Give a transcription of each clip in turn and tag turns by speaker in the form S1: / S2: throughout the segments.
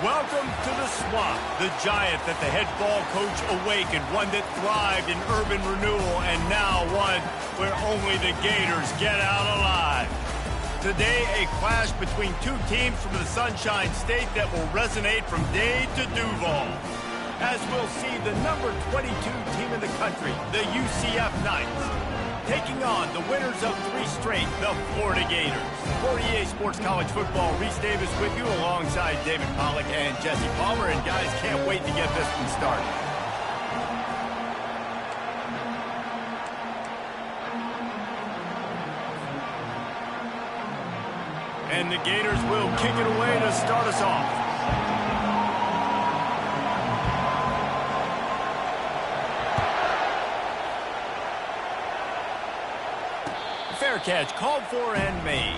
S1: Welcome to the Swamp, the giant that the head ball coach awakened, one that thrived in urban renewal, and now one where only the Gators get out alive. Today, a clash between two teams from the Sunshine State that will resonate from Dade to Duval. As we'll see the number 22 team in the country, the UCF Knights, taking on the winners of 3 straight, the Florida Gators. For EA Sports College Football, Reese Davis with you alongside David Pollack and Jesse Palmer. And guys, can't wait to get this one started. And the Gators will kick it away to start us off. Fair catch, called for and made.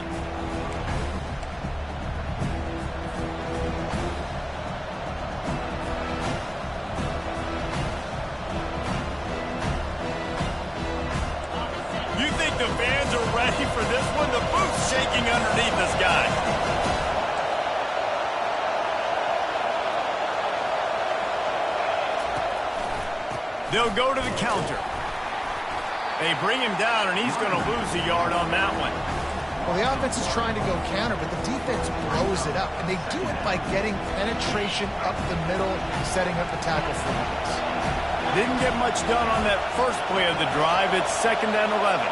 S1: You think the fans are ready for this one? The boot's shaking underneath this guy. They'll go to the counter. They bring him down, and he's going to lose a yard on that one.
S2: Well, the offense is trying to go counter, but the defense blows it up, and they do it by getting penetration up the middle, setting up the tackle for us.
S1: Didn't get much done on that first play of the drive. It's 2nd and 11.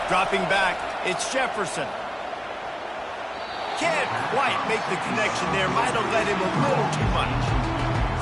S1: Dropping back, it's Jefferson. Can't quite make the connection there. Might have let him a little too much.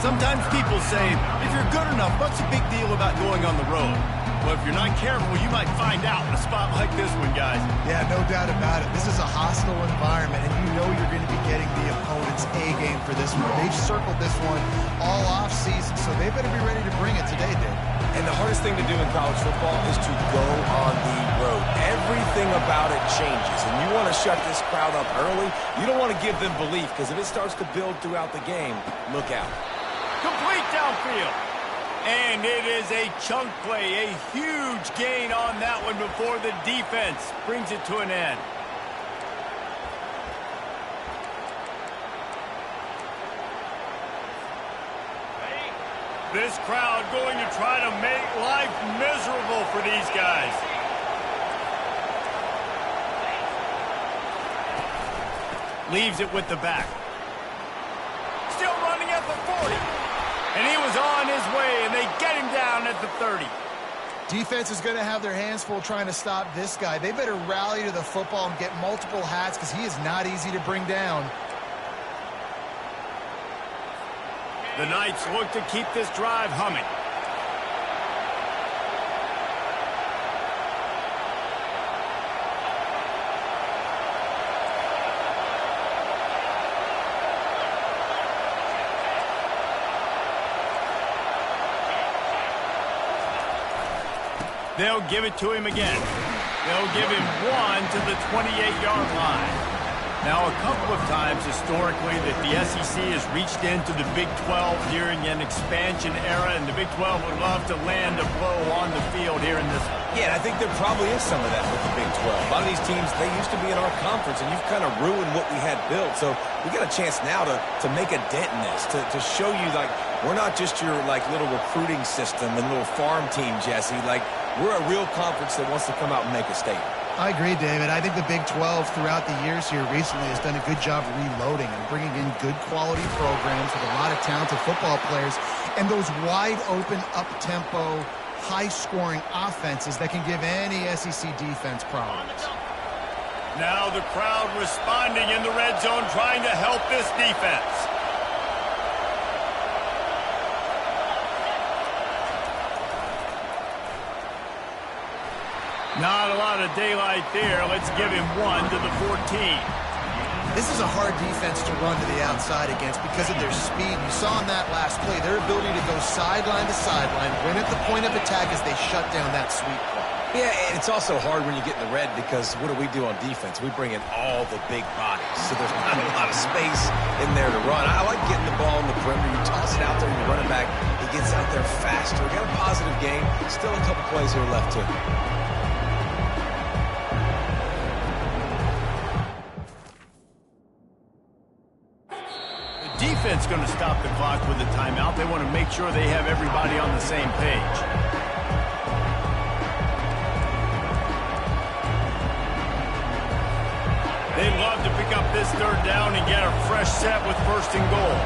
S1: Sometimes people say, if you're good enough, what's the big deal about going on the road? Well, if you're not careful, you might find out in a spot like this one, guys.
S2: Yeah, no doubt about it. This is a hostile environment, and you know you're going to be getting the opponent's A-game for this one. They've circled this one all off-season, so they better be ready to bring it today, Dave.
S3: And the hardest thing to do in college football is to go on the road. Everything about it changes, and you want to shut this crowd up early. You don't want to give them belief, because if it starts to build throughout the game, look out.
S1: Complete downfield. And it is a chunk play, a huge gain on that one before the defense brings it to an end. This crowd going to try to make life miserable for these guys. Leaves it with the back. Still running at the 40. And he was on his way, and they get him down at the 30.
S2: Defense is going to have their hands full trying to stop this guy. They better rally to the football and get multiple hats because he is not easy to bring down.
S1: The Knights look to keep this drive humming. They'll give it to him again. They'll give him one to the 28-yard line. Now, a couple of times historically that the SEC has reached into the Big 12 during an expansion era, and the Big 12 would love to land a blow on the field here in this one.
S3: Yeah, I think there probably is some of that with the Big 12. A lot of these teams, they used to be in our conference, and you've kind of ruined what we had built. So we got a chance now to make a dent in this, to show you, like, we're not just your, like, little recruiting system and little farm team, Jesse. Like, we're a real conference that wants to come out and make a statement.
S2: I agree, David. I think the Big 12 throughout the years here recently has done a good job reloading and bringing in good quality programs with a lot of talented football players and those wide open, up-tempo, high-scoring offenses that can give any SEC defense problems.
S1: Now the crowd responding in the red zone, trying to help this defense. Not a lot of daylight there. Let's give him one to the 14.
S2: This is a hard defense to run to the outside against because of their speed. You saw in that last play, their ability to go sideline to sideline, win at the point of attack as they shut down that sweep play.
S3: Yeah, and it's also hard when you get in the red because what do we do on defense? We bring in all the big bodies, so there's not a lot of space in there to run. I like getting the ball in the perimeter. You toss it out there, you run it back. He gets out there faster. We got a positive game. Still a couple plays here left, too.
S1: defense going to stop the clock with a timeout. They want to make sure they have everybody on the same page. They'd love to pick up this third down and get a fresh set with first and goal.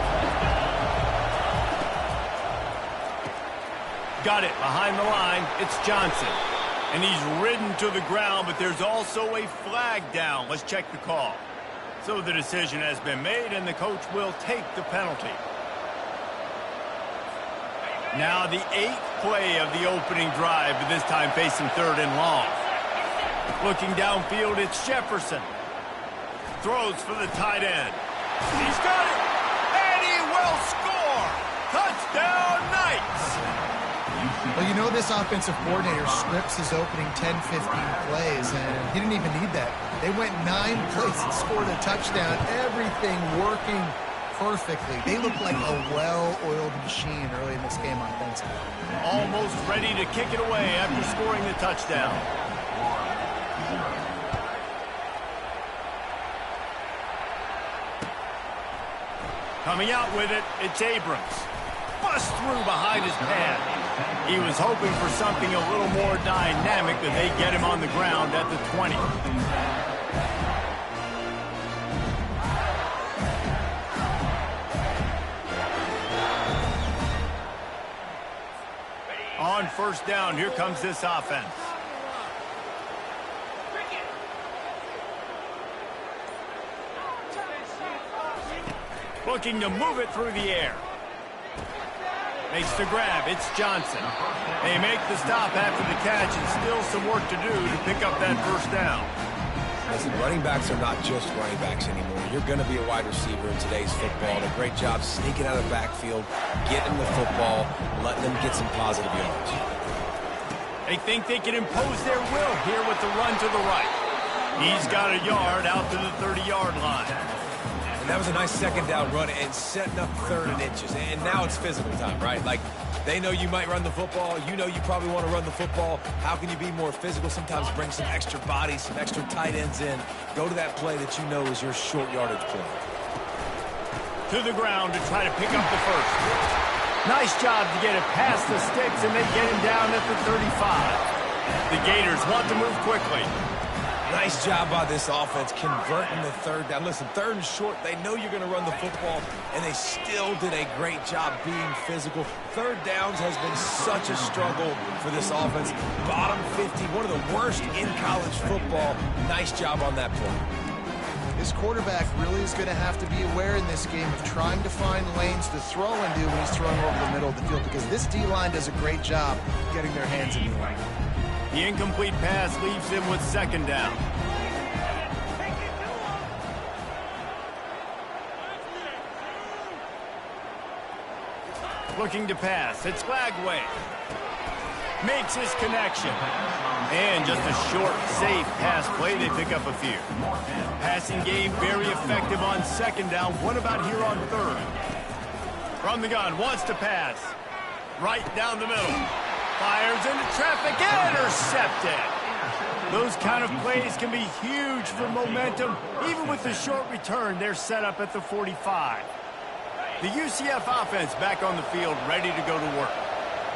S1: Got it behind the line. It's Johnson. And he's ridden to the ground, but there's also a flag down. Let's check the call. So the decision has been made, and the coach will take the penalty. Now the 8th play of the opening drive, but this time facing third and long. Looking downfield, it's Jefferson. Throws for the tight end. He's got it, and he will score. Touchdown, Knights.
S2: Well, you know this offensive coordinator scripts his opening 10, 15 plays, and he didn't even need that. They went 9 plays and scored a touchdown. Everything working perfectly. They look like a well-oiled machine early in this game offensively.
S1: Almost ready to kick it away after scoring the touchdown. Coming out with it, it's Abrams. Bust through behind his pad. He was hoping for something a little more dynamic, but they get him on the ground at the 20. On first down, here comes this offense. Looking to move it through the air. Makes the grab. It's Johnson. They make the stop after the catch, and still some work to do to pick up that first down.
S3: Listen, running backs are not just running backs anymore. You're going to be a wide receiver in today's football. And a great job sneaking out of the backfield, getting the football, letting them get some positive yards.
S1: They think they can impose their will here with the run to the right. He's got a yard out to the 30-yard line.
S3: And that was a nice second down run and setting up third and inches. And now it's physical time, right? Like, they know you might run the football. You know you probably want to run the football. How can you be more physical? Sometimes bring some extra bodies, some extra tight ends in. Go to that play that you know is your short yardage play.
S1: To the ground to try to pick up the first. Nice job to get it past the sticks, and they get him down at the 35. The Gators want to move quickly.
S3: Nice job by this offense converting the third down. Listen, third and short, they know you're going to run the football, and they still did a great job being physical. Third downs has been such a struggle for this offense. Bottom 50, one of the worst in college football. Nice job on that play.
S2: His quarterback really is going to have to be aware in this game of trying to find lanes to throw into when he's throwing over the middle of the field, because this D-line does a great job getting their hands in the line.
S1: The incomplete pass leaves him with second down. Looking to pass. It's Lagway. Makes his connection. And just a short, safe pass play. They pick up a few. Passing game very effective on second down. What about here on third? From the gun. Wants to pass. Right down the middle. Fires into traffic, intercepted. Those kind of plays can be huge for momentum. Even with the short return, they're set up at the 45. The UCF offense back on the field, ready to go to work.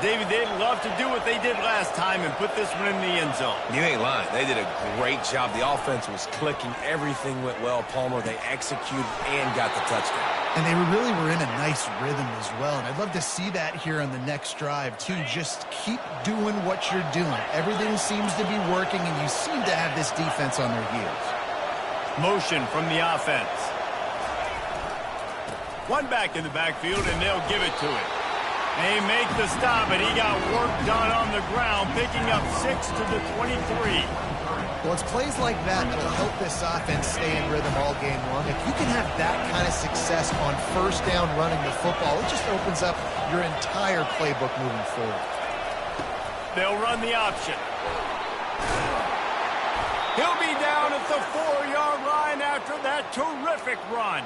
S1: David, they'd love to do what they did last time and put this one in the end zone.
S3: You ain't lying. They did a great job. The offense was clicking. Everything went well. Palmer, they executed and got the touchdown.
S2: And they really were in a nice rhythm as well. And I'd love to see that here on the next drive, too. Just keep doing what you're doing. Everything seems to be working, and you seem to have this defense on their heels.
S1: Motion from the offense. One back in the backfield, and they'll give it to it. They make the stop, and he got work done on the ground, picking up 6 to the 23.
S2: Well, it's plays like that that'll help this offense stay in rhythm all game long. If you can have that kind of success on first down running the football, it just opens up your entire playbook moving forward.
S1: They'll run the option. He'll be down at the 4-yard line after that terrific run.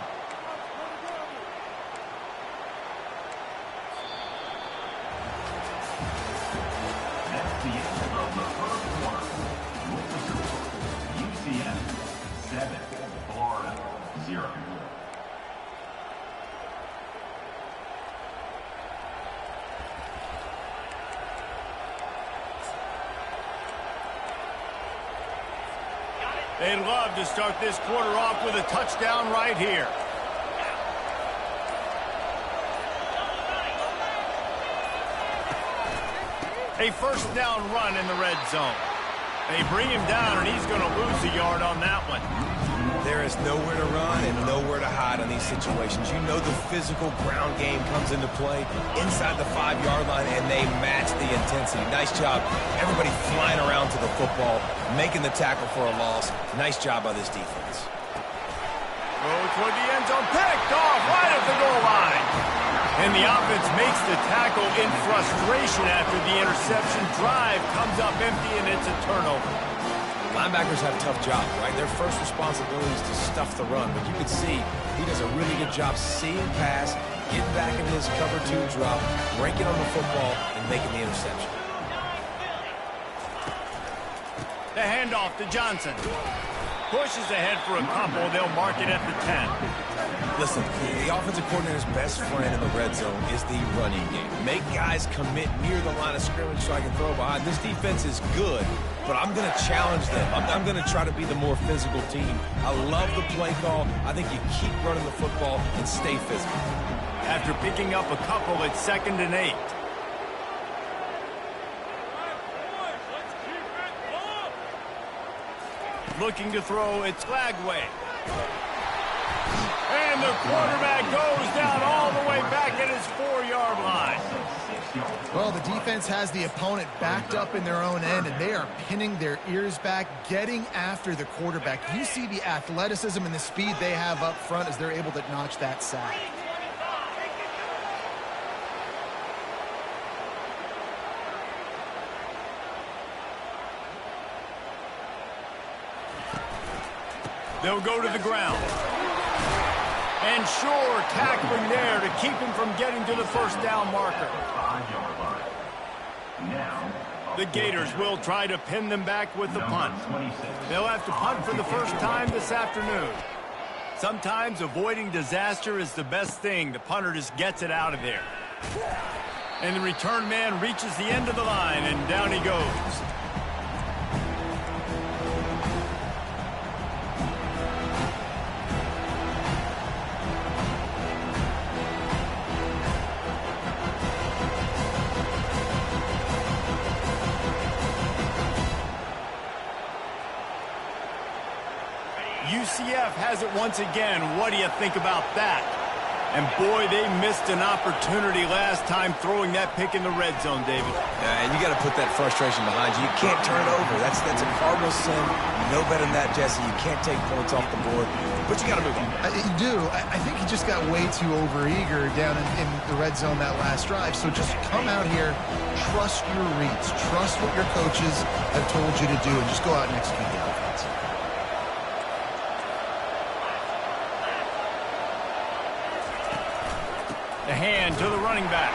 S1: They'd love to start this quarter off with a touchdown right here. A first down run in the red zone. They bring him down, and he's going to lose a yard on that one.
S3: There is nowhere to run and nowhere to hide on these situations. You know the physical ground game comes into play inside the 5-yard line, and they match the intensity. Nice job. Everybody flying around to the football, making the tackle for a loss. Nice job by this defense.
S1: Throw toward the end zone, picked off right at the goal line. And the offense makes the tackle in frustration after the interception. Drive comes up empty, and it's a turnover.
S3: Linebackers have a tough job, right? Their first responsibility is to stuff the run, but you can see he does a really good job seeing pass, getting back in his cover 2 drop, breaking on the football, and making the interception.
S1: The handoff to Johnson. Pushes ahead for a couple. They'll mark it at the 10.
S3: Listen, the offensive coordinator's best friend in the red zone is the running game. Make guys commit near the line of scrimmage so I can throw behind. This defense is good, but I'm going to challenge them. I'm going to try to be the more physical team. I love the play call. I think you keep running the football and stay physical.
S1: After picking up a couple, it's 2nd and 8. Looking to throw, it's Lagway. And the quarterback goes down all the way back at his 4-yard line.
S2: Well, the defense has the opponent backed up in their own end, and they are pinning their ears back, getting after the quarterback. You see the athleticism and the speed they have up front as they're able to notch that sack.
S1: They'll go to the ground. And Shore tackling there to keep him from getting to the first down marker. The Gators will try to pin them back with the punt. They'll have to punt for the first time this afternoon. Sometimes avoiding disaster is the best thing. The punter just gets it out of there. And the return man reaches the end of the line, and down he goes. UCF has it once again. What do you think about that? And boy, they missed an opportunity last time throwing that pick in the red zone, David.
S3: And you got to put that frustration behind you. You can't turn it over. That's a cardinal sin. You know better than that, Jesse. You can't take points off the board, but you got to move on.
S2: You do. I think he just got way too overeager down in the red zone that last drive. So just come out here, trust your reads, trust what your coaches have told you to do, and just go out and execute the offense.
S1: The hand to the running back.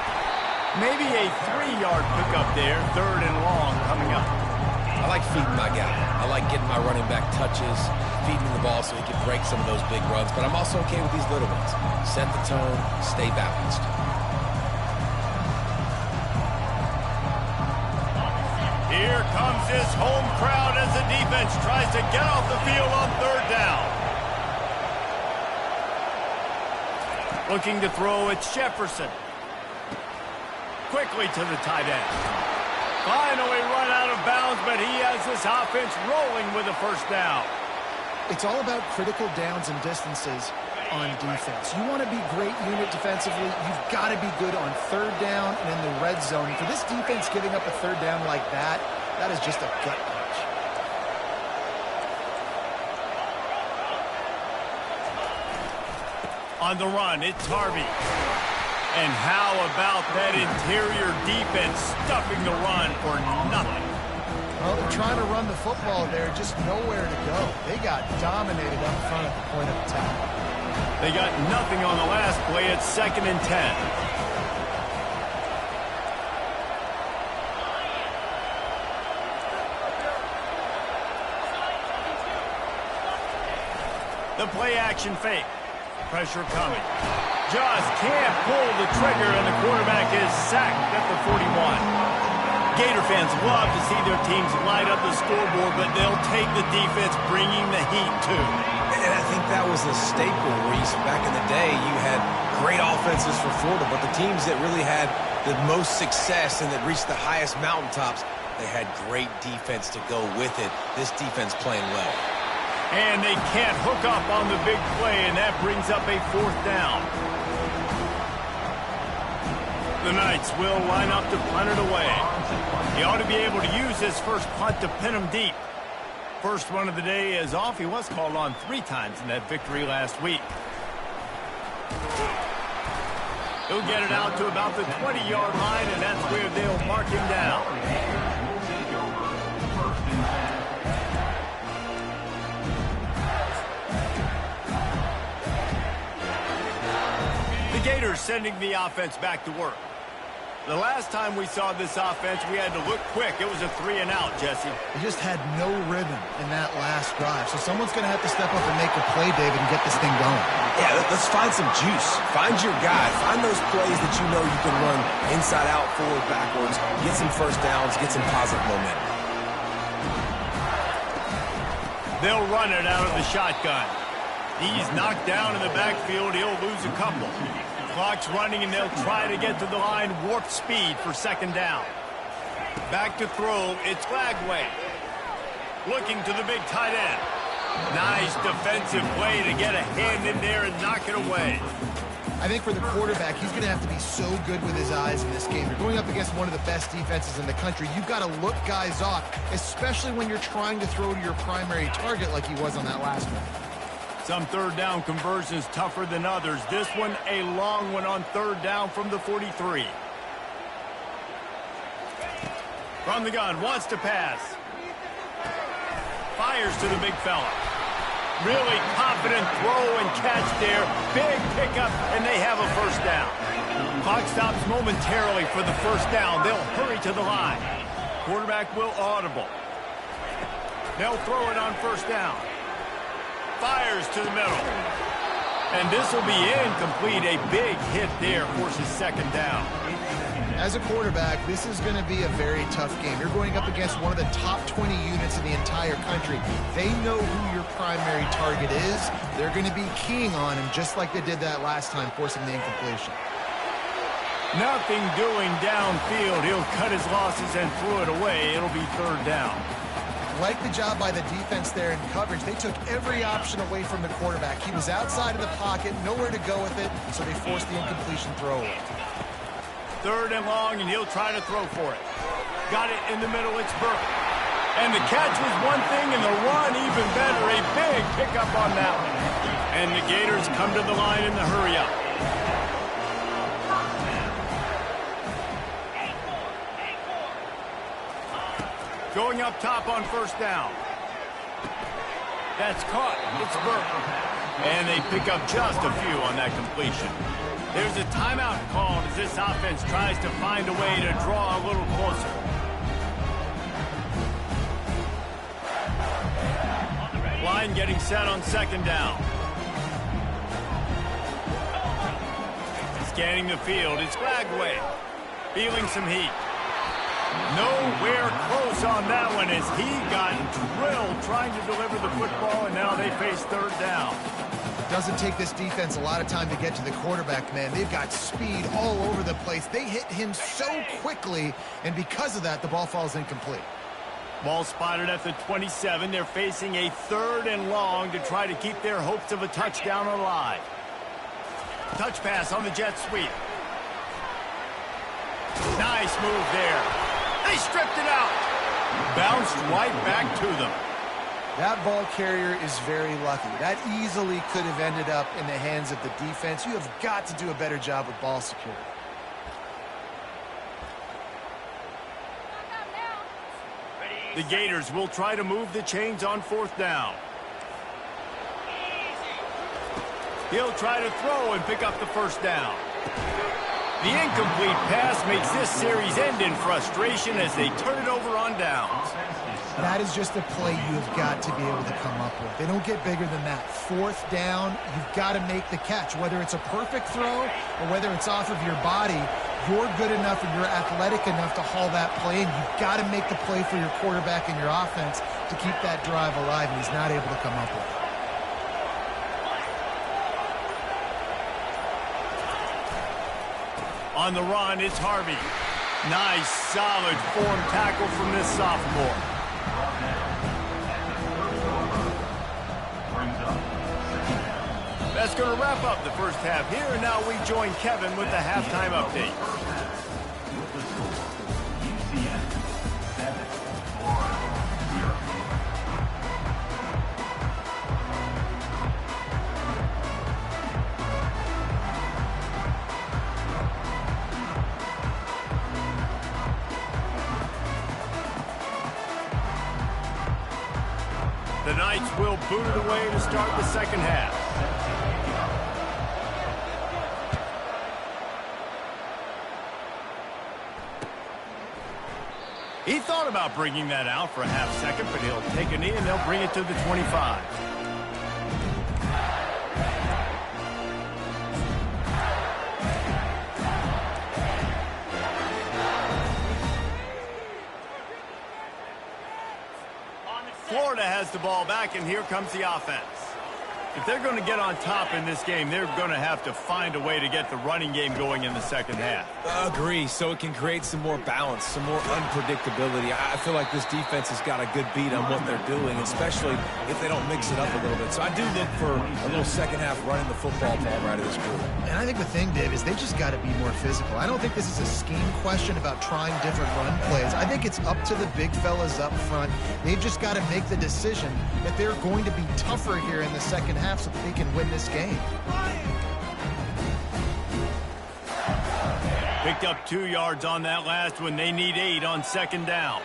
S1: Maybe a 3-yard pickup there. 3rd and long coming up.
S3: I like feeding my guy. I like getting my running back touches, feeding the ball so he can break some of those big runs. But I'm also okay with these little ones. Set the tone, stay balanced.
S1: Here comes his home crowd as the defense tries to get off the field on 3rd down. Looking to throw, it's Jefferson. Quickly to the tight end. Finally run out of bounds, but he has this offense rolling with a first down.
S2: It's all about critical downs and distances on defense. You want to be great unit defensively, you've got to be good on 3rd down and in the red zone. For this defense giving up a 3rd down like that, that is just a gut punch.
S1: On the run, it's Harvey. And how about that interior defense stuffing the run for nothing?
S2: Well, they're trying to run the football there, just nowhere to go. They got dominated up front at the point of attack.
S1: They got nothing on the last play. It's 2nd and 10. The play action fake. Pressure coming. Just can't pull the trigger, and the quarterback is sacked at the 41. Gator fans love to see their teams light up the scoreboard, but they'll take the defense bringing the heat too.
S3: And I think that was a staple, Reese. Back in the day, you had great offenses for Florida, but the teams that really had the most success and that reached the highest mountaintops, they had great defense to go with it. This defense playing well.
S1: And they can't hook up on the big play, and that brings up a 4th down. The Knights will line up to punt it away. He ought to be able to use his first punt to pin him deep. First one of the day is off. He was called on 3 times in that victory last week. He'll get it out to about the 20-yard line, and that's where they'll mark him down. The Gators sending the offense back to work. The last time we saw this offense, we had to look quick. It was a 3-and-out, Jesse.
S2: They just had no rhythm in that last drive. So someone's going to have to step up and make a play, David, and get this thing going.
S3: Yeah, let's find some juice. Find your guy. Find those plays that you know you can run inside out, forward, backwards, get some first downs, get some positive momentum.
S1: They'll run it out of the shotgun. He's knocked down in the backfield. He'll lose a couple. Clock's running, and they'll try to get to the line, warp speed for 2nd down. Back to throw, it's Lagway. Looking to the big tight end. Nice defensive play to get a hand in there and knock it away.
S2: I think for the quarterback, he's going to have to be so good with his eyes in this game. You're going up against one of the best defenses in the country. You've got to look guys off, especially when you're trying to throw to your primary target like he was on that last one.
S1: Some 3rd down conversions tougher than others. This one, a long one on 3rd down from the 43. From the gun, wants to pass. Fires to the big fella. Really confident throw and catch there. Big pickup, and they have a 1st down. Clock stops momentarily for the 1st down. They'll hurry to the line. Quarterback will audible. They'll throw it on 1st down. Fires to the middle. And this will be incomplete. A big hit there forces 2nd down.
S2: As a quarterback, this is going to be a very tough game. You're going up against one of the top 20 units in the entire country. They know who your primary target is. They're going to be keying on him just like they did that last time, forcing the incompletion.
S1: Nothing doing downfield. He'll cut his losses and throw it away. It'll be 3rd down.
S2: Like the job by the defense there in coverage. They took every option away from the quarterback. He was outside of the pocket, nowhere to go with it, so they forced the incompletion throw away.
S1: 3rd and long, and he'll try to throw for it. Got it in the middle, it's Burke. And the catch was one thing, and the run even better. A big pickup on that one. And the Gators come to the line in the hurry-up. Going up top on 1st down. That's caught. It's Burke. And they pick up just a few on that completion. There's a timeout called as this offense tries to find a way to draw a little closer. Line getting set on 2nd down. Scanning the field, it's Lagway. Feeling some heat. Nowhere close on that one as he got drilled trying to deliver the football, and now they face 3rd down.
S2: Doesn't take this defense a lot of time to get to the quarterback, man. They've got speed all over the place. They hit him so quickly, and because of that, the ball falls incomplete.
S1: Ball spotted at the 27. They're facing a 3rd and long to try to keep their hopes of a touchdown alive. Touch pass on the jet sweep. Nice move there. They stripped it out. Bounced right back to them.
S2: That ball carrier is very lucky. That easily could have ended up in the hands of the defense. You have got to do a better job with ball security.
S1: The Gators will try to move the chains on 4th down. He'll try to throw and pick up the 1st down. The incomplete pass makes this series end in frustration as they turn it over on downs.
S2: That is just a play you have got to be able to come up with. They don't get bigger than that. 4th down, you've got to make the catch. Whether it's a perfect throw or whether it's off of your body, you're good enough and you're athletic enough to haul that play in. You've got to make the play for your quarterback and your offense to keep that drive alive, and he's not able to come up with it.
S1: On the run, it's Harvey. Nice, solid form tackle from this sophomore. That's going to wrap up the first half here, and now we join Kevin with the halftime update. The Knights will boot it away to start the second half. He thought about bringing that out for a half second, but he'll take a knee and they'll bring it to the 25. Florida has the ball back, and here comes the offense. If they're going to get on top in this game, they're going to have to find a way to get the running game going in the second half.
S3: Agree, so it can create some more balance, some more unpredictability. I feel like this defense has got a good beat on what they're doing, especially if they don't mix it up a little bit. So I do look for a little second half running the football ball right of this group.
S2: And I think the thing, Dave, is they just got to be more physical. I don't think this is a scheme question about trying different run plays. I think it's up to the big fellas up front. They've just got to make the decision that they're going to be tougher here in the second half so that they can win this game.
S1: Picked up 2 yards on that last one. They need 8 on second down.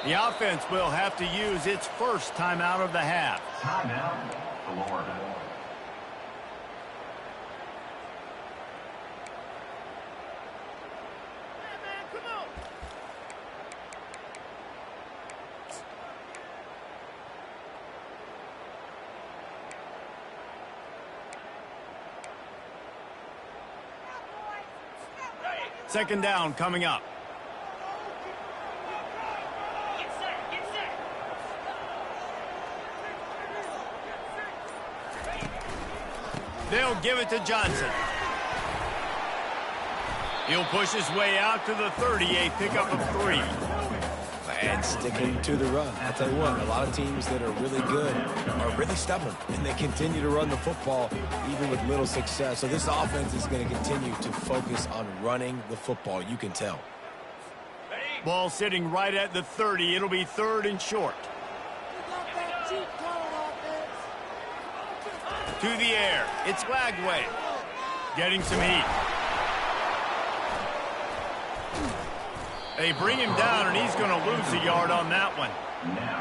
S1: The offense will have to use its first timeout of the half.
S4: Timeout, Florida.
S1: Second down coming up. They'll give it to Johnson. He'll push his way out to the 38, pickup of 3.
S3: And sticking to the run. I'll tell you what, a lot of teams that are really good are really stubborn, and they continue to run the football even with little success. So this offense is going to continue to focus on running the football. You can tell.
S1: Ball sitting right at the 30. It'll be 3rd and short. To the air. It's Lagway. Getting some heat. They bring him down, and he's going to lose a yard on that one.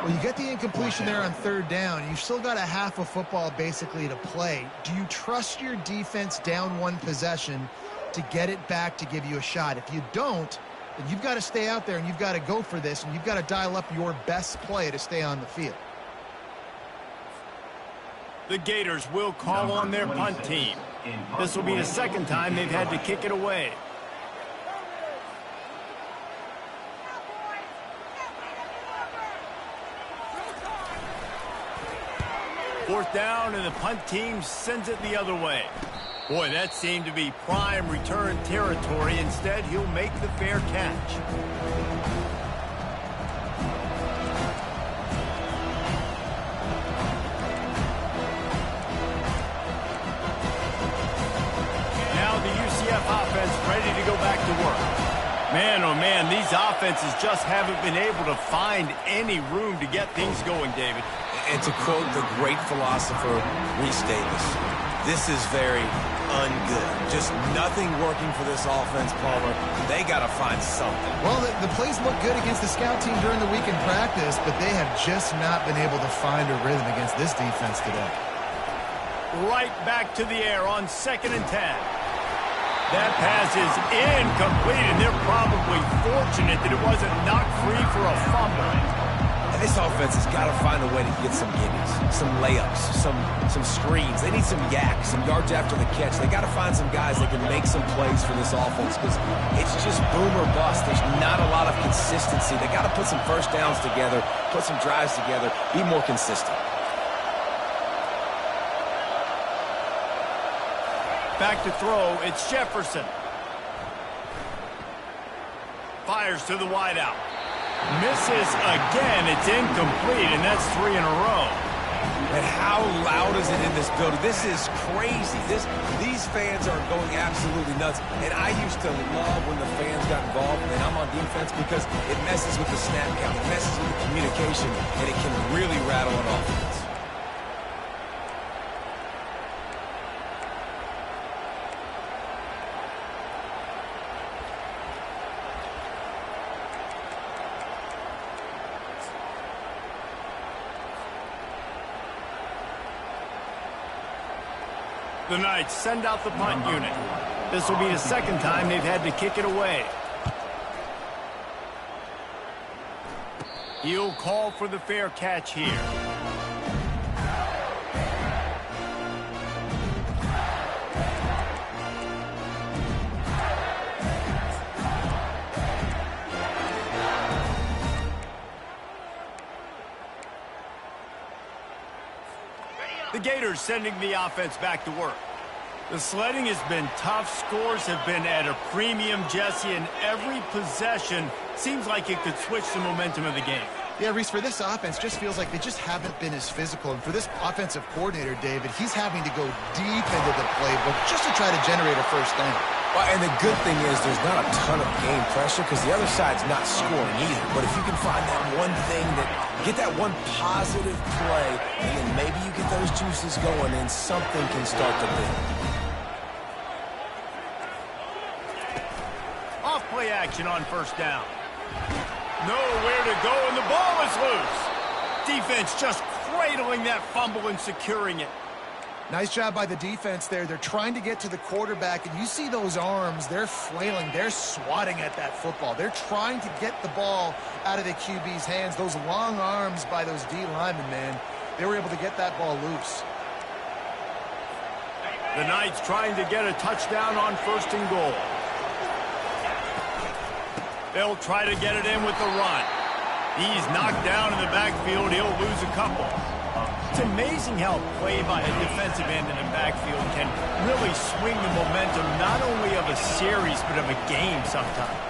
S2: Well, you get the incompletion there on 3rd down. You've still got a half of football basically to play. Do you trust your defense down 1 possession to get it back to give you a shot? If you don't, then you've got to stay out there and you've got to go for this, and you've got to dial up your best play to stay on the field.
S1: The Gators will call on their punt team. This will be the second time they've had to kick it away. Fourth down, and the punt team sends it the other way. Boy, that seemed to be prime return territory. Instead, he'll make the fair catch. Now the UCF offense ready to go back to work. Man, oh man, these offenses just haven't been able to find any room to get things going, David.
S3: And to quote the great philosopher, Reese Davis, this is very ungood. Just nothing working for this offense, Palmer. They got to find something.
S2: Well, the plays look good against the scout team during the week in practice, but they have just not been able to find a rhythm against this defense today.
S1: Right back to the air on 2nd and 10. That pass is incomplete, and they're probably fortunate that it wasn't knocked free for a fumble.
S3: And this offense has got to find a way to get some gimmies, some layups, some screens. They need some yak, some yards after the catch. They got to find some guys that can make some plays for this offense because it's just boom or bust. There's not a lot of consistency. They got to put some first downs together, put some drives together, be more consistent.
S1: Back to throw, it's Jefferson. Fires to the wideout. Misses again, it's incomplete, and that's 3 in a row.
S3: And how loud is it in this building? This is crazy. These fans are going absolutely nuts. And I used to love when the fans got involved, and I'm on defense because it messes with the snap count, it messes with the communication, and it can really rattle an offense.
S1: The Knights send out the punt unit. This will be the second time they've had to kick it away. He'll call for the fair catch here. The Gators sending the offense back to work. The sledding has been tough. Scores have been at a premium, Jesse, and every possession seems like it could switch the momentum of the game.
S2: Yeah, Reese, for this offense, just feels like they just haven't been as physical. And for this offensive coordinator, David, he's having to go deep into the playbook just to try to generate a first down.
S3: Well, and the good thing is there's not a ton of game pressure because the other side's not scoring either. But if you can find that one thing, get that one positive play, and then maybe you get those juices going and something can start to build.
S1: Off play action on first down. Nowhere to go, and the ball is loose. Defense just cradling that fumble and securing it.
S2: Nice job by the defense there. They're trying to get to the quarterback, and you see those arms. They're flailing. They're swatting at that football. They're trying to get the ball out of the QB's hands. Those long arms by those D linemen, man, they were able to get that ball loose.
S1: The Knights trying to get a touchdown on first and goal. They'll try to get it in with the run. He's knocked down in the backfield. He'll lose a couple. It's amazing how play by a defensive end in the backfield can really swing the momentum not only of a series but of a game sometimes.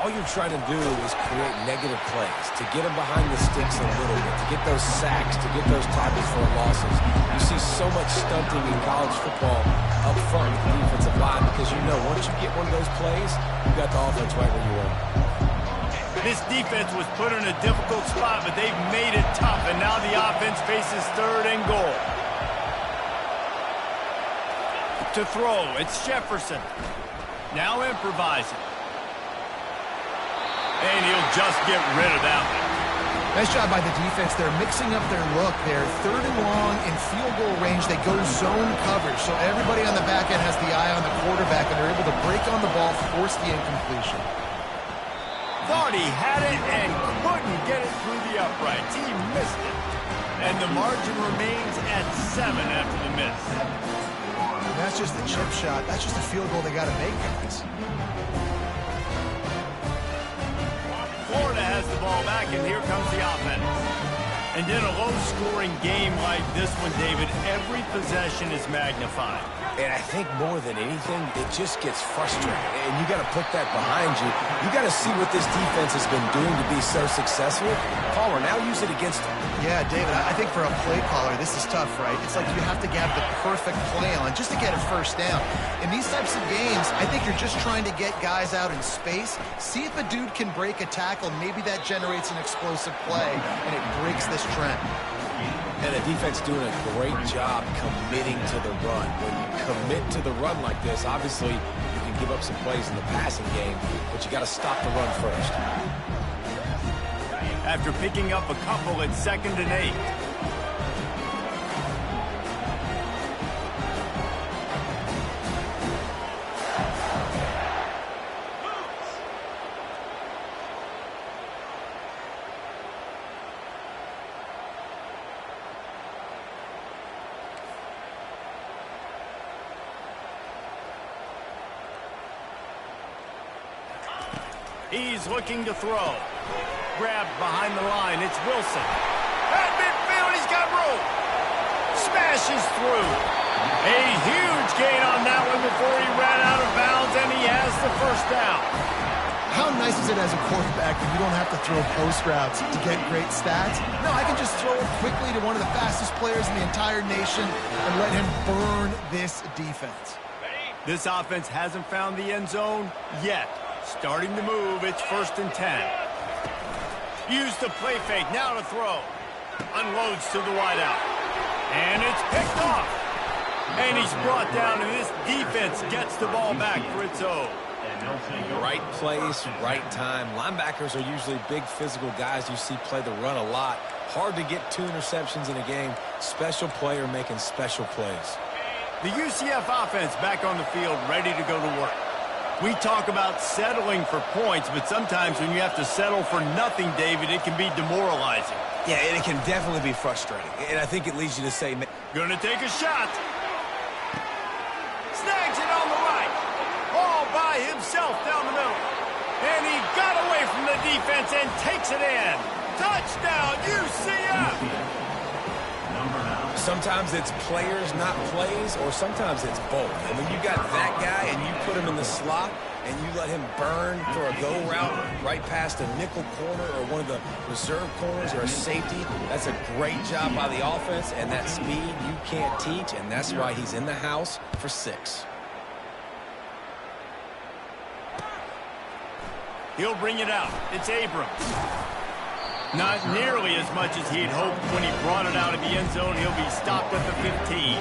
S3: All you're trying to do is create negative plays, to get them behind the sticks a little bit, to get those sacks, to get those tackles for losses. You see so much stunting in college football up front with the defensive line because you know once you get one of those plays, you got the offense right where you want.
S1: This defense was put in a difficult spot, but they've made it tough, and now the offense faces third and goal. To throw, it's Jefferson. Now improvising. And he'll just get rid of that one.
S2: Nice job by the defense. They're mixing up their look. They're third and long in field goal range. They go zone coverage, so everybody on the back end has the eye on the quarterback, and they're able to break on the ball, force the incompletion.
S1: Thought he had it and couldn't get it through the uprights. He missed it. And the margin remains at 7 after the miss.
S2: And that's just a chip shot. That's just a field goal they got to make, guys.
S1: Florida has the ball back, and here comes the offense. And in a low-scoring game like this one, David, every possession is magnified.
S3: And I think more than anything, it just gets frustrating. And you got to put that behind you. You got to see what this defense has been doing to be so successful. Palmer, now use it against them.
S2: Yeah, David, I think for a play caller, this is tough, right? It's like you have to have the perfect play on just to get a first down. In these types of games, I think you're just trying to get guys out in space, see if a dude can break a tackle. Maybe that generates an explosive play, and it breaks this trend.
S3: And the defense doing a great job committing to the run. When you commit to the run like this, obviously you can give up some plays in the passing game, but you got to stop the run first.
S1: After picking up a couple, it's 2nd and 8. He's looking to throw. Grabbed behind the line. It's Wilson. At midfield, he's got room. Smashes through. A huge gain on that one before he ran out of bounds, and he has the first down.
S2: How nice is it as a quarterback that you don't have to throw post routes to get great stats? No, I can just throw it quickly to one of the fastest players in the entire nation and let him burn this defense.
S1: This offense hasn't found the end zone yet. Starting to move, it's 1st and 10. Use the play fake, now to throw. Unloads to the wideout. And it's picked off. And he's brought down, and this defense gets the ball back for its own.
S3: Right place, right time. Linebackers are usually big physical guys you see play the run a lot. Hard to get 2 interceptions in a game. Special player making special plays.
S1: The UCF offense back on the field, ready to go to work. We talk about settling for points, but sometimes when you have to settle for nothing, David, it can be demoralizing.
S3: Yeah, and it can definitely be frustrating. And I think it leads you to say,
S1: gonna take a shot. Snags it on the right. All by himself down the middle. And he got away from the defense and takes it in. Touchdown, UCF!
S3: Sometimes it's players, not plays, or sometimes it's both. And when you got that guy and you put him in the slot and you let him burn for a go route right past a nickel corner or one of the reserve corners or a safety, that's a great job by the offense, and that speed you can't teach, and that's why he's in the house for 6.
S1: He'll bring it out. It's Abrams. Not nearly as much as he'd hoped when he brought it out of the end zone. He'll be stopped at the 15.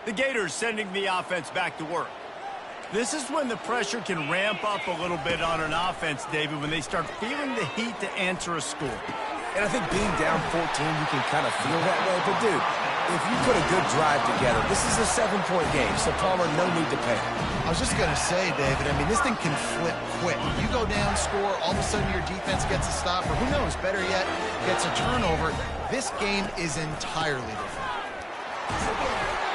S1: The Gators sending the offense back to work. This is when the pressure can ramp up a little bit on an offense, David, when they start feeling the heat to answer a score.
S3: And I think being down 14, you can kind of feel that way. But, dude, if you put a good drive together, this is a 7-point game, so Palmer, no need to panic.
S2: I was just going to say, David, I mean, this thing can flip quick. You go down, score, all of a sudden your defense gets a stop, or who knows, better yet, gets a turnover. This game is entirely different.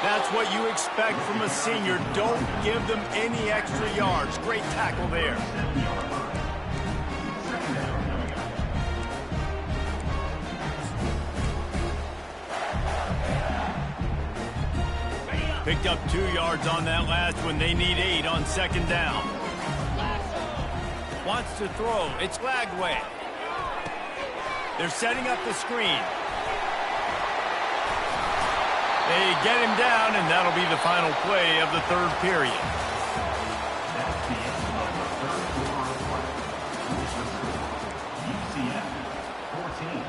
S1: That's what you expect from a senior. Don't give them any extra yards. Great tackle there. Picked up 2 yards on that last one. They need 8 on 2nd down. Wants to throw. It's Lagway. They're setting up the screen. They get him down, and that'll be the final play of the 3rd period.
S4: That's the end of the 3rd quarter. UCF 14,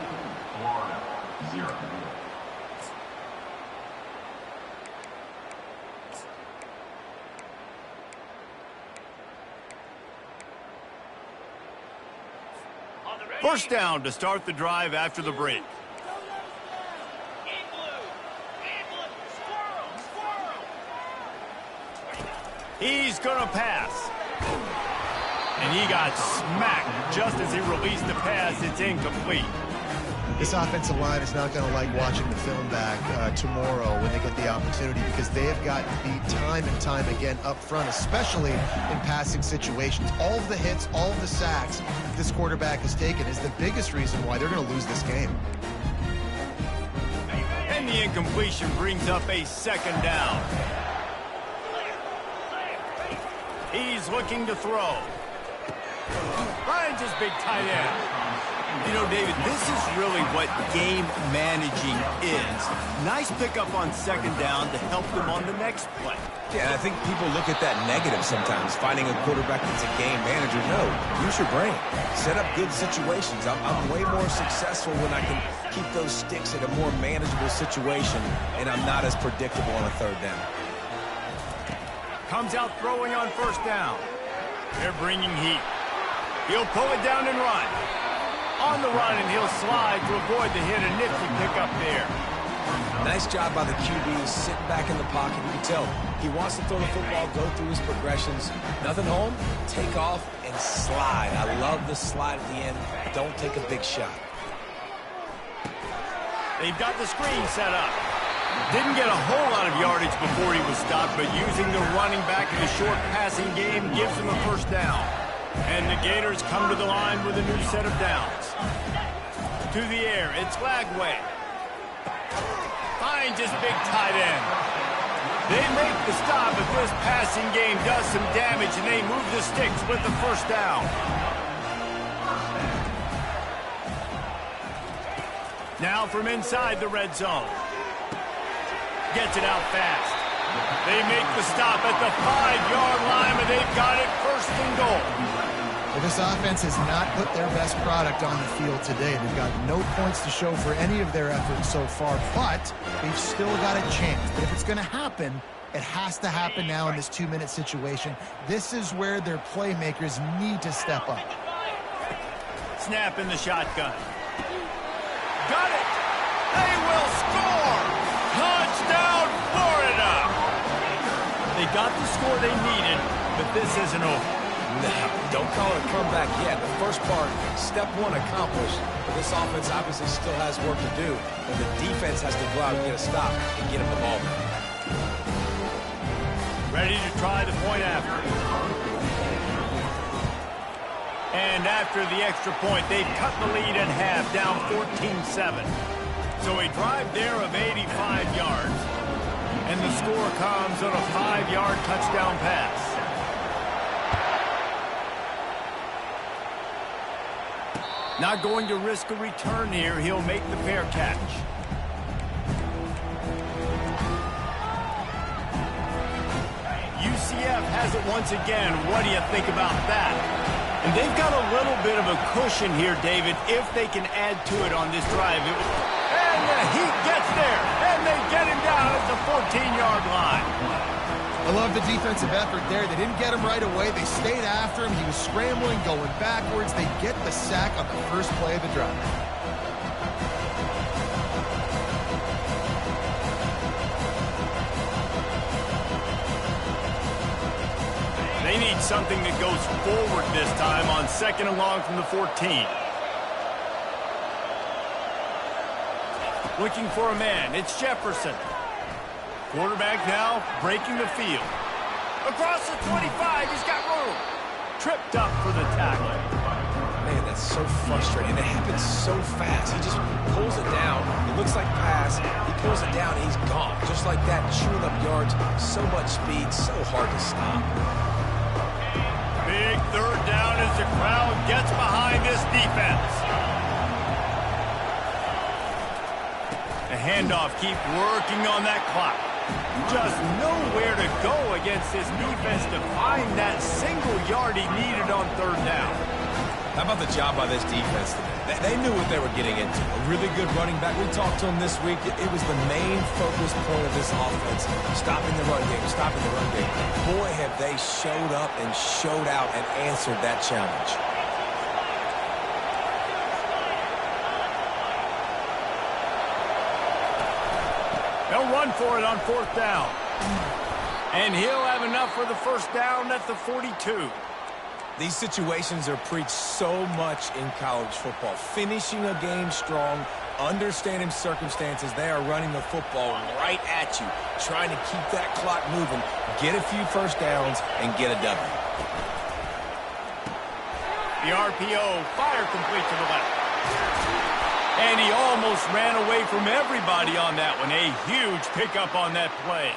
S4: Florida 0.
S1: First down to start the drive after the break. He's going to pass. And he got smacked just as he released the pass. It's incomplete.
S2: This offensive line is not going to like watching the film back tomorrow when they get the opportunity, because they have gotten beat time and time again up front, especially in passing situations. All of the hits, all of the sacks that this quarterback has taken is the biggest reason why they're going to lose this game.
S1: And the incompletion brings up a 2nd down. He's looking to throw. Finds his big tight end. You know, David, this is really what game managing is. Nice pickup on 2nd down to help them on the next play.
S3: Yeah, and I think people look at that negative sometimes, finding a quarterback that's a game manager. No, use your brain. Set up good situations. I'm way more successful when I can keep those sticks in a more manageable situation, and I'm not as predictable on a 3rd down.
S1: Comes out throwing on 1st down. They're bringing heat. He'll pull it down and run. On the run, and he'll slide to avoid the hit. A nifty pickup there.
S3: Nice job by the QB, sitting back in the pocket. You can tell he wants to throw the football, go through his progressions. Nothing home, take off, and slide. I love the slide at the end. Don't take a big shot.
S1: They've got the screen set up. Didn't get a whole lot of yardage before he was stopped, but using the running back in the short passing game gives him a first down. And the Gators come to the line with a new set of downs. To the air, it's Lagway. Finds his big tight end. They make the stop, but this passing game does some damage, and they move the sticks with the first down. Now from inside the red zone. Gets it out fast. They make the stop at the 5-yard line, and they've got it first and goal.
S2: Well, this offense has not put their best product on the field today. They've got no points to show for any of their efforts so far, but they've still got a chance. But if it's going to happen, it has to happen now in this 2-minute situation. This is where their playmakers need to step up.
S1: Snap in the shotgun. Got it! They will score! Touchdown, Florida! They got the score they needed, but this isn't over.
S3: No, don't call it a comeback yet. The first part, step one accomplished. But this offense obviously still has work to do. And the defense has to go out and get a stop and get him the ball back.
S1: Ready to try the point after. And after the extra point, they've cut the lead in half, down 14-7. So a drive there of 85 yards. And the score comes on a 5-yard touchdown pass. Not going to risk a return here. He'll make the fair catch. UCF has it once again. What do you think about that? And they've got a little bit of a cushion here, David, if they can add to it on this drive. And the Heat gets there, and they get him down at the 14-yard line.
S2: I love the defensive effort there. They didn't get him right away. They stayed after him. He was scrambling, going backwards. They get the sack on the first play of the drive.
S1: They need something that goes forward this time on 2nd and long from the 14. Looking for a man. It's Jefferson. Quarterback now breaking the field. Across the 25, he's got room. Tripped up for the tackle.
S3: Man, that's so frustrating. It happens so fast. He just pulls it down. It looks like pass. He pulls it down, and he's gone. Just like that, chewing up yards. So much speed, so hard to stop.
S1: Big third down as the crowd gets behind this defense. The handoff, keep working on that clock. Just nowhere to go against this defense to find that single yard he needed on third down.
S3: How about the job by this defense today? They knew what they were getting into. A really good running back. We talked to him this week. It was the main focus point of this offense. Stopping the run game, stopping the run game. Boy, have they showed up and showed out and answered that challenge.
S1: They'll run for it on 4th down. And he'll have enough for the first down at the 42.
S3: These situations are preached so much in college football. Finishing a game strong, understanding circumstances. They are running the football right at you, trying to keep that clock moving, get a few first downs, and get a W.
S1: The RPO, fire complete to the left. And he almost ran away from everybody on that one. A huge pickup on that play.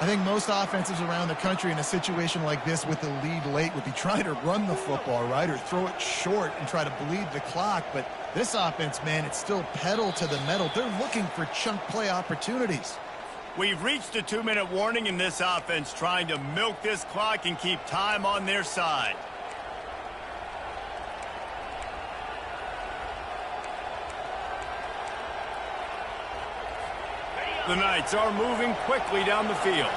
S2: I think most offenses around the country in a situation like this with the lead late would be trying to run the football, right, or throw it short and try to bleed the clock. But this offense, man, it's still pedal to the metal. They're looking for chunk play opportunities.
S1: We've reached a 2-minute warning in this offense, trying to milk this clock and keep time on their side. The Knights are moving quickly down the field.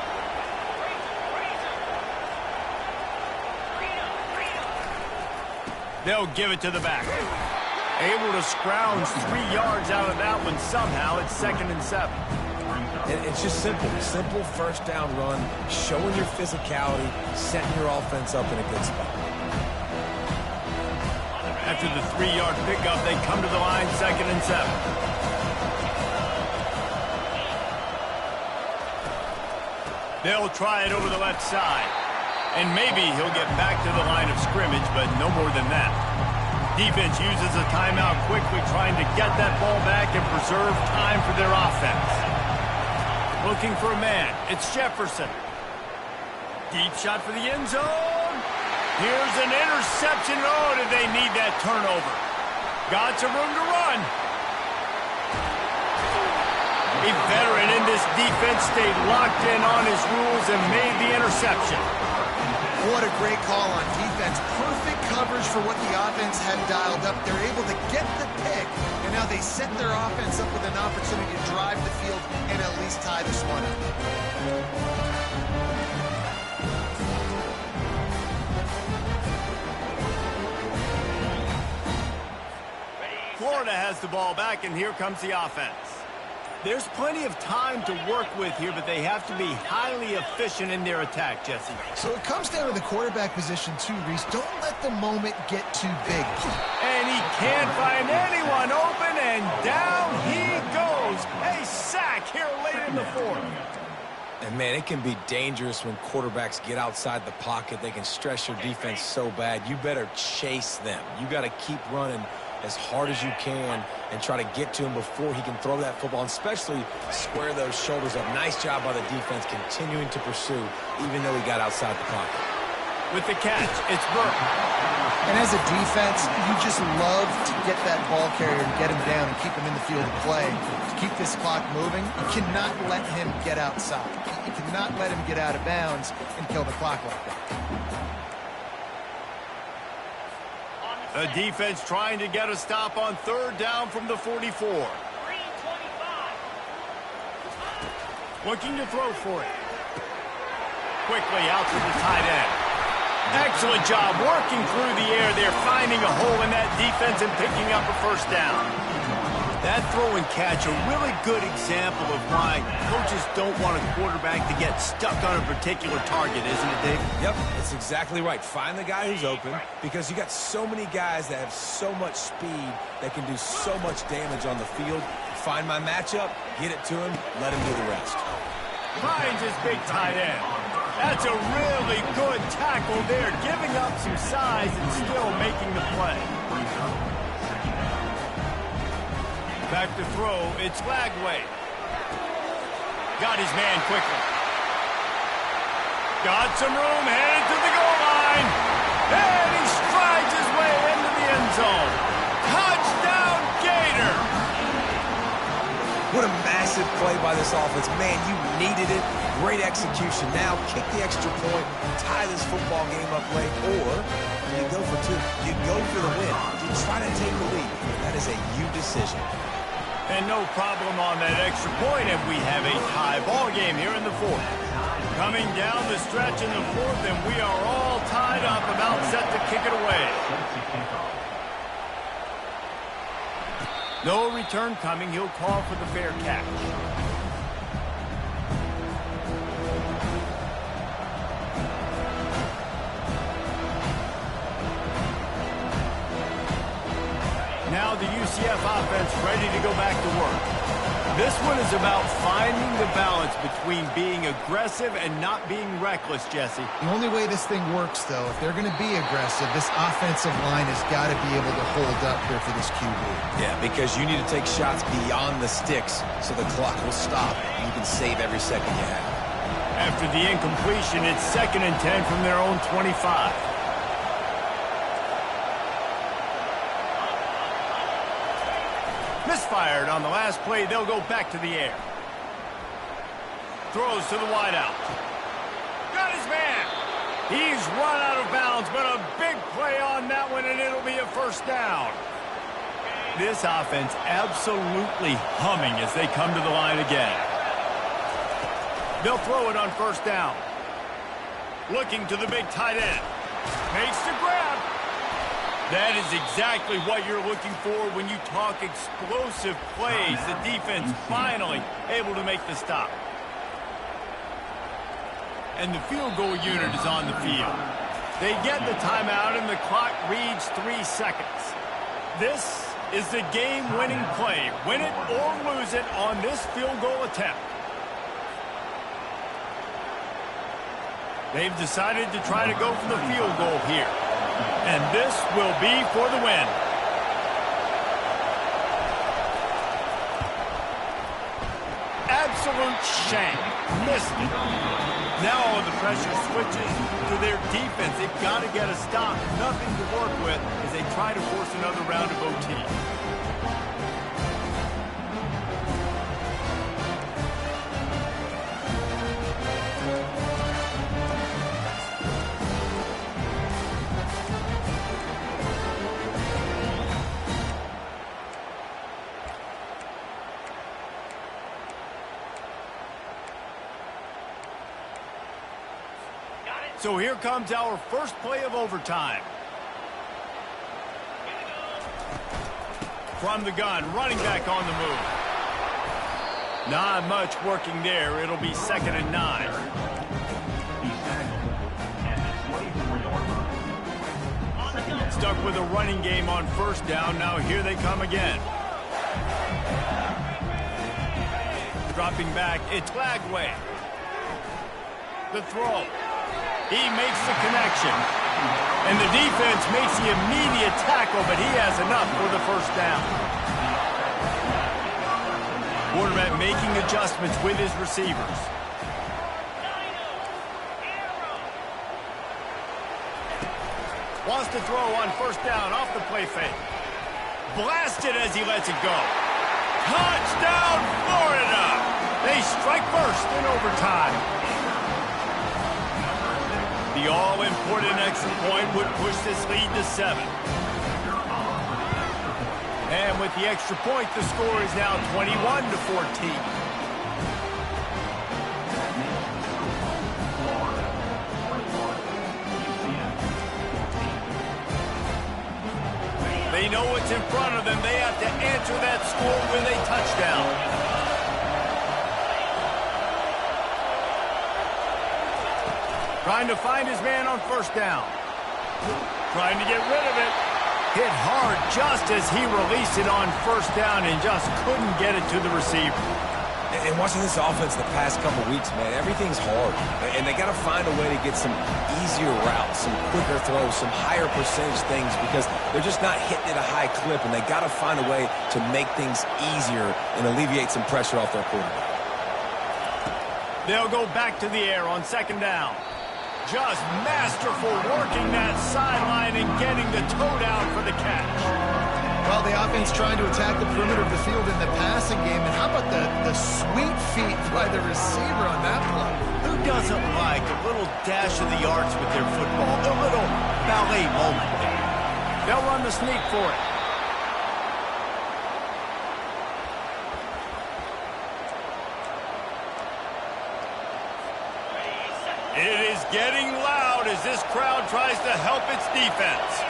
S1: They'll give it to the back. Able to scrounge 3 yards out of that one somehow. It's 2nd and 7.
S3: And it's just simple. Simple first down run, showing your physicality, setting your offense up in a good spot.
S1: After the 3-yard pickup, they come to the line, 2nd and 7. They'll try it over the left side. And maybe he'll get back to the line of scrimmage, but no more than that. Defense uses a timeout quickly, trying to get that ball back and preserve time for their offense. Looking for a man. It's Jefferson. Deep shot for the end zone. Here's an interception. Oh, did they need that turnover? Got some room to run. A veteran in this defense stayed locked in on his rules and made the interception.
S2: What a great call on defense. Perfect coverage for what the offense had dialed up. They're able to get the pick, and now they set their offense up with an opportunity to drive the field and at least tie this one up.
S1: Florida has the ball back, and here comes the offense. There's plenty of time to work with here, but they have to be highly efficient in their attack, Jesse.
S2: So it comes down to the quarterback position too, Reese. Don't let the moment get too big.
S1: And he can't find anyone open, and down he goes. A sack here late in the 4th.
S3: And, man, it can be dangerous when quarterbacks get outside the pocket. They can stress your defense so bad. You better chase them. You got to keep running as hard as you can and try to get to him before he can throw that football, and especially square those shoulders up. Nice job by the defense continuing to pursue, even though he got outside the pocket.
S1: With the catch, it's Burke.
S2: And as a defense, you just love to get that ball carrier and get him down and keep him in the field of play. To keep this clock moving, you cannot let him get outside. You cannot let him get out of bounds and kill the clock like that.
S1: The defense trying to get a stop on 3rd down from the 44. Looking to throw for it. Quickly out to the tight end. Excellent job working through the air there, finding a hole in that defense and picking up a 1st down. That throw and catch, a really good example of why coaches don't want a quarterback to get stuck on a particular target, isn't it, Dave?
S3: Yep, that's exactly right. Find the guy who's open, because you got so many guys that have so much speed that can do so much damage on the field. Find my matchup, get it to him, let him do the rest.
S1: Finds his big tight end. That's a really good tackle there, giving up some size and still making the play. Back to throw, it's Lagway. Got his man quickly. Got some room, headed to the goal line. And he strides his way into the end zone. Touchdown, Gator!
S3: What a massive play by this offense. Man, you needed it. Great execution. Now kick the extra point, tie this football game up late, or you go for 2. You go for the win. You try to take the lead. That is a you decision.
S1: And no problem on that extra point, and we have a tie ball game here in the 4th. Coming down the stretch in the 4th, and we are all tied up, about set to kick it away. No return coming. He'll call for the fair catch. Now the UCF offense ready to go back to work. This one is about finding the balance between being aggressive and not being reckless, Jesse.
S2: The only way this thing works, though, if they're going to be aggressive, this offensive line has got to be able to hold up here for this QB.
S3: Yeah, because you need to take shots beyond the sticks so the clock will stop and you can save every second you have.
S1: After the incompletion, it's 2nd and 10 from their own 25. Misfired on the last play. They'll go back to the air. Throws to the wideout. Got his man. He's run out of bounds, but a big play on that one, and it'll be a 1st down. This offense absolutely humming as they come to the line again. They'll throw it on 1st down. Looking to the big tight end. Makes the grab. That is exactly what you're looking for when you talk explosive plays. The defense finally able to make the stop. And the field goal unit is on the field. They get the timeout and the clock reads 3 seconds. This is the game-winning play. Win it or lose it on this field goal attempt. They've decided to try to go for the field goal here. And this will be for the win. Absolute shank. Missed it. Now all the pressure switches to their defense. They've got to get a stop. Nothing to work with as they try to force another round of OT. So here comes our first play of overtime. From the gun, running back on the move. Not much working there. It'll be 2nd and 9. Stuck with a running game on 1st down. Now here they come again. Dropping back, it's Lagway. The throw. He makes the connection. And the defense makes the immediate tackle, but he has enough for the 1st down. Quarterback making adjustments with his receivers. Wants to throw on 1st down off the play fake. Blasted as he lets it go. Touchdown, Florida! They strike first in overtime. The all-important extra point would push this lead to 7. And with the extra point, the score is now 21-14. They know what's in front of them. They have to answer that score with a touchdown. Trying to find his man on 1st down. Trying to get rid of it. Hit hard just as he released it on 1st down and just couldn't get it to the receiver.
S3: And watching this offense the past couple weeks, man, everything's hard. And they got to find a way to get some easier routes, some quicker throws, some higher percentage things because they're just not hitting at a high clip, and they got to find a way to make things easier and alleviate some pressure off their quarterback.
S1: They'll go back to the air on 2nd down. Just masterful working that sideline and getting the toe down for the catch.
S2: Well, the offense trying to attack the perimeter of the field in the passing game. And how about the sweet feet by the receiver on that play?
S1: Who doesn't like a little dash of the arts with their football? A little ballet moment there. They'll run the sneak for it. It is getting loud as this crowd tries to help its defense.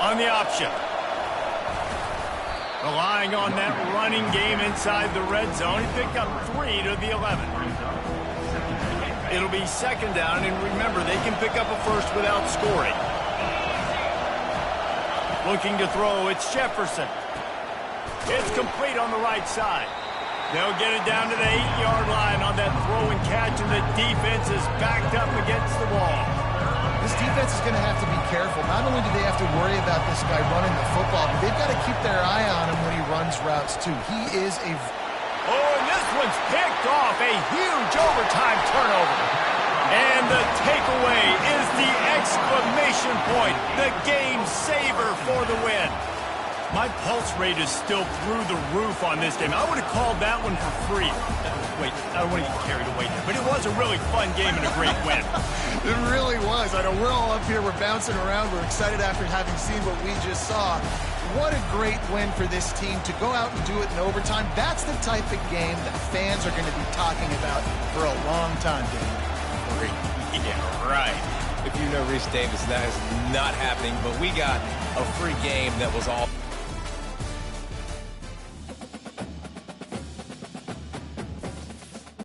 S1: On the option. Relying on that running game inside the red zone. He picked up 3 to the 11. It'll be 2nd down, and remember, they can pick up a first without scoring. Looking to throw, it's Jefferson. It's complete on the right side. They'll get it down to the 8-yard line on that throw and catch, and the defense is backed up against the wall.
S2: This defense is going to have to be careful. Not only do they have to worry about this guy running the football, but they've got to keep their eye on him when he runs routes, too. He is a...
S1: Oh, and this one's picked off. A huge overtime turnover. And the takeaway is the exclamation point. The game saver for the win. My pulse rate is still through the roof on this game. I would have called that one for free. Wait, I don't want to get carried away there. But it was a really fun game and a great win.
S2: It really was. I know we're all up here. We're bouncing around. We're excited after having seen what we just saw. What a great win for this team to go out and do it in overtime. That's the type of game that fans are going to be talking about for a long time, Daniel.
S1: Yeah, right.
S3: If you know Reese Davis, that is not happening, but we got a free game that was all